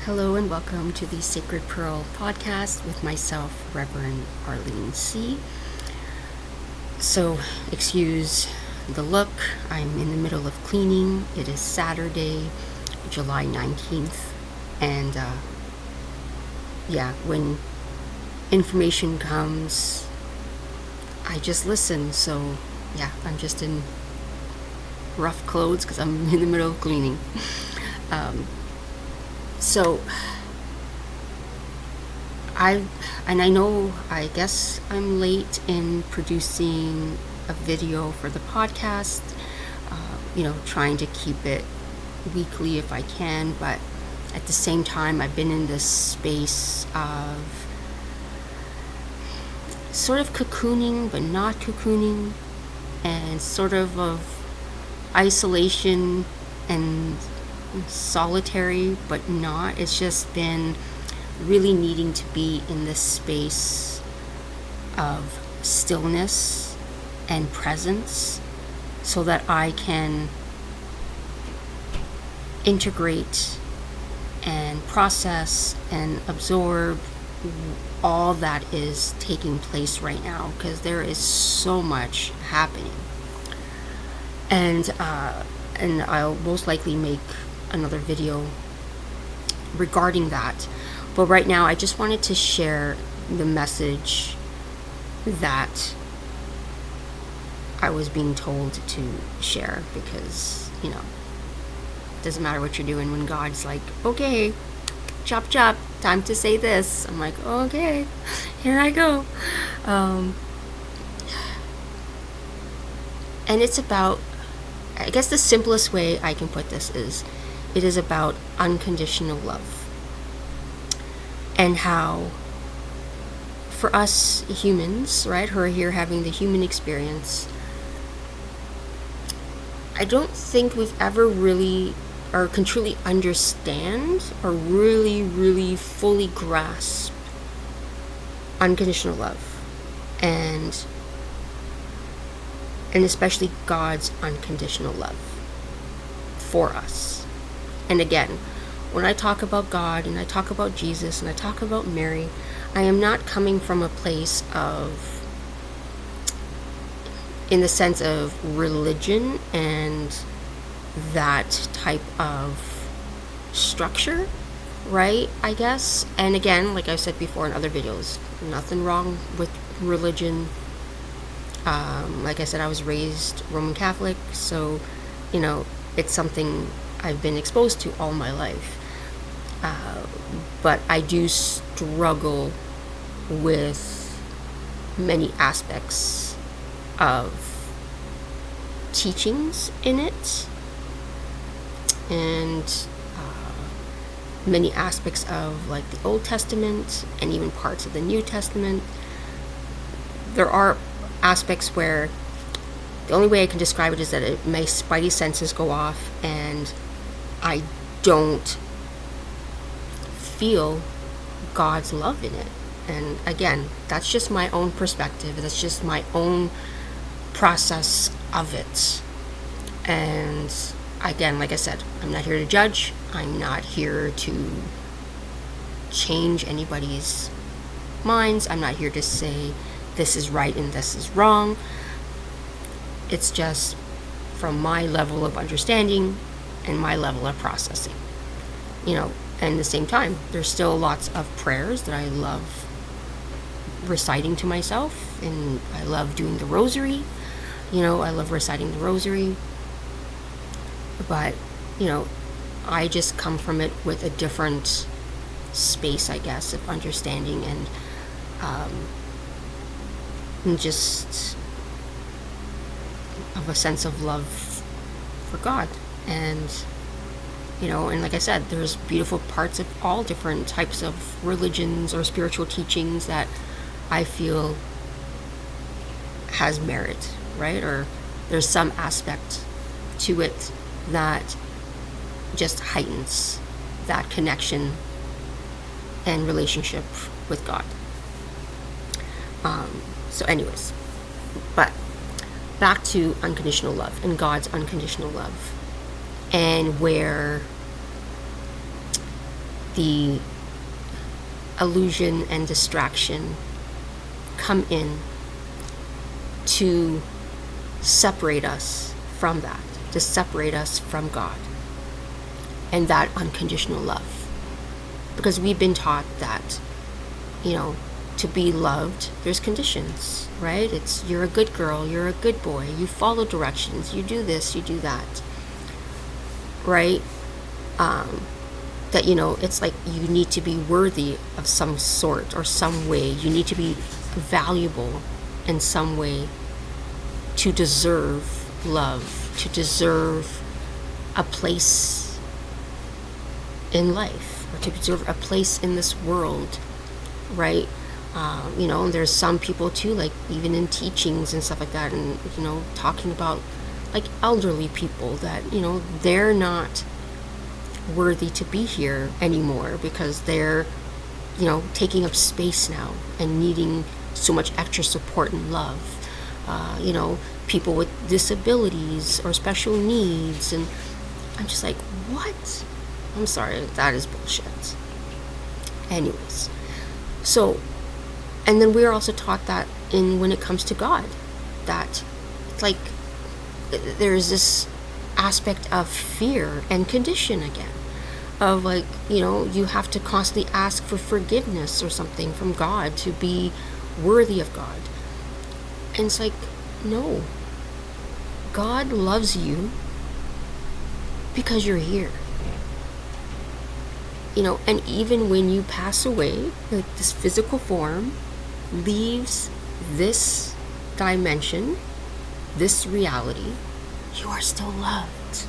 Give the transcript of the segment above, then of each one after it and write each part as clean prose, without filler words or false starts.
Hello and welcome to the Sacred Pearl podcast with myself, Rev.ArleneC. So, excuse the look, I'm in the middle of cleaning. It is Saturday, July 19th, and when information comes, I just listen. So, I'm just in rough clothes because I'm in the middle of cleaning. So I guess I'm late in producing a video for the podcast, trying to keep it weekly if I can, but at the same time I've been in this space of sort of cocooning but not cocooning, and sort of isolation and solitary but not. It's just been really needing to be in this space of stillness and presence so that I can integrate and process and absorb all that is taking place right now, because there is so much happening, and I'll most likely make another video regarding that. But right now I just wanted to share the message that I was being told to share, because it doesn't matter what you're doing when God's like, okay, chop chop, time to say this. I'm like, okay, here I go. And it's about, I guess the simplest way I can put this is, it is about unconditional love, and how for us humans, right, who are here having the human experience, I don't think we've ever really or can truly understand or really fully grasp unconditional love, and especially God's unconditional love for us. And again, when I talk about God and I talk about Jesus and I talk about Mary, I am not coming from a place of, in the sense of religion and that type of structure, right, I guess. And again, like I've said before in other videos, nothing wrong with religion. Like I said, I was raised Roman Catholic, so it's something I've been exposed to all my life. But I do struggle with many aspects of teachings in it, and many aspects of like the Old Testament and even parts of the New Testament. There are aspects where the only way I can describe it is that my spidey senses go off and I don't feel God's love in it. And again, that's just my own perspective. That's just my own process of it. And again, like I said, I'm not here to judge. I'm not here to change anybody's minds. I'm not here to say this is right and this is wrong. It's just from my level of understanding and my level of processing. And at the same time, there's still lots of prayers that I love reciting to myself, and I love doing the rosary. I love reciting the rosary. But, I just come from it with a different space, I guess, of understanding and just of a sense of love for God. And and like I said, there's beautiful parts of all different types of religions or spiritual teachings that I feel has merit, right? Or there's some aspect to it that just heightens that connection and relationship with God. So anyways, but back to unconditional love and God's unconditional love, and where the illusion and distraction come in to separate us from that, to separate us from God and that unconditional love. Because we've been taught that, to be loved, there's conditions, right? It's you're a good girl, you're a good boy, you follow directions, you do this, you do that, right? That, it's like you need to be worthy of some sort or some way. You need to be valuable in some way to deserve love, to deserve a place in life, or to deserve a place in this world, right? And there's some people too, like even in teachings and stuff like that, and, talking about like elderly people that, they're not worthy to be here anymore because they're, taking up space now and needing so much extra support and love. People with disabilities or special needs, and I'm just like, what? I'm sorry, that is bullshit. Anyways, so, and then we're also taught that when it comes to God, that like there's this aspect of fear and condition again, of like, you have to constantly ask for forgiveness or something from God to be worthy of God. And it's like, no, God loves you because you're here. And even when you pass away, like this physical form leaves this dimension, this reality, you are still loved.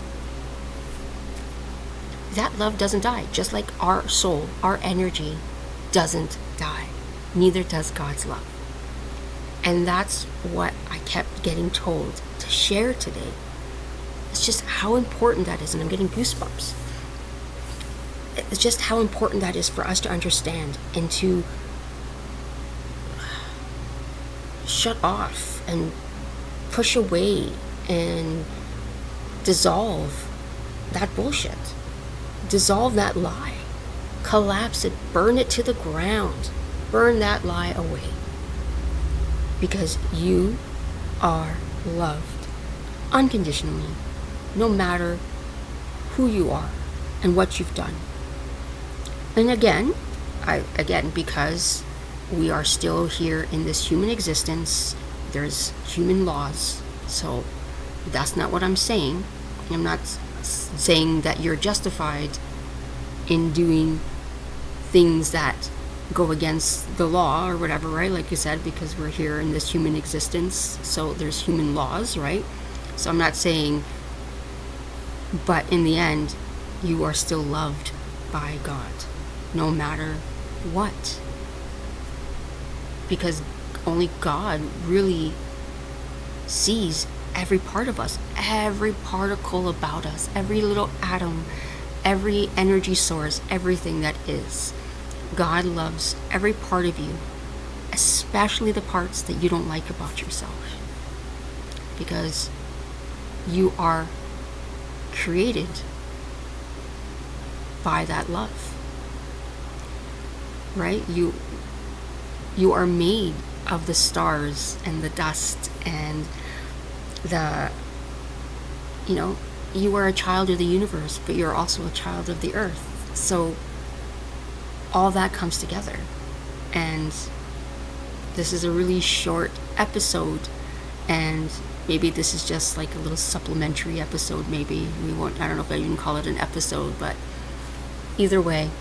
That love doesn't die, just like our soul, our energy doesn't die. Neither does God's love. And that's what I kept getting told to share today. It's just how important that is, and I'm getting goosebumps. It's just how important that is for us to understand and to shut off and push away and dissolve that bullshit. Dissolve that lie. Collapse it. Burn it to the ground. Burn that lie away. Because you are loved unconditionally, no matter who you are and what you've done. And again, because we are still here in this human existence, there's human laws. So that's not what I'm saying. I'm not saying that you're justified in doing things that go against the law or whatever, right? Like you said, because we're here in this human existence, so there's human laws, right? So I'm not saying, but in the end, you are still loved by God, no matter what. Because only God really sees every part of us, every particle about us, every little atom, every energy source, everything that is. God loves every part of you, especially the parts that you don't like about yourself. Because you are created by that love. Right? You are made of the stars and the dust and you are a child of the universe, but you're also a child of the earth. So all that comes together. And this is a really short episode, and maybe this is just like a little supplementary episode. Maybe we won't, I don't know if I even call it an episode, but either way,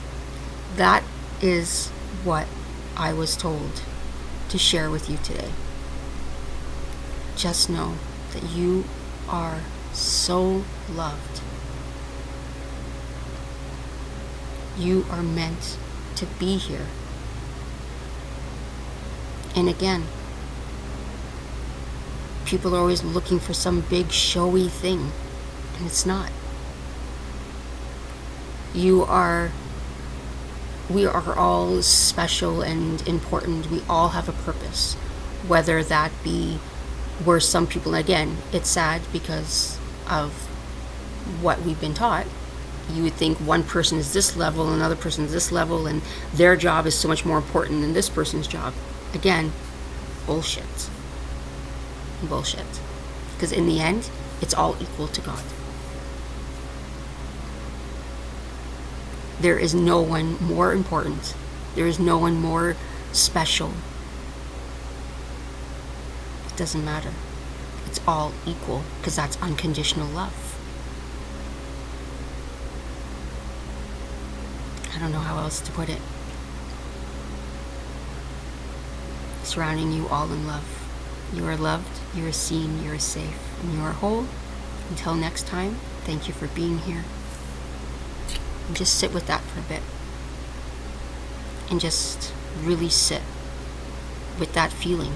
that is what I was told to share with you today. Just know that you are so loved. You are meant to be here. And again, people are always looking for some big showy thing, and it's not. We are all special and important. We all have a purpose, whether that be where some people, again, it's sad because of what we've been taught, you would think one person is this level, another person is this level, and their job is so much more important than this person's job. Again, bullshit. Bullshit. Because in the end, it's all equal to God. There is no one more important. There is no one more special. It doesn't matter. It's all equal, because that's unconditional love. I don't know how else to put it. Surrounding you all in love. You are loved, you are seen, you are safe, and you are whole. Until next time, thank you for being here. And just sit with that for a bit. And just really sit with that feeling.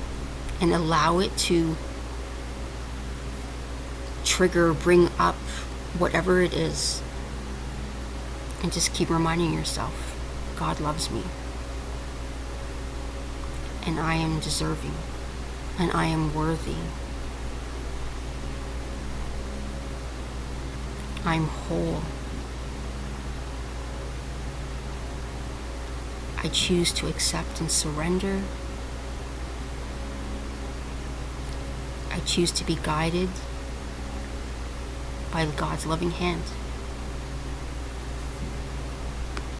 And allow it to trigger, bring up whatever it is. And just keep reminding yourself, God loves me. And I am deserving. And I am worthy. I'm whole. I choose to accept and surrender. I choose to be guided by God's loving hand.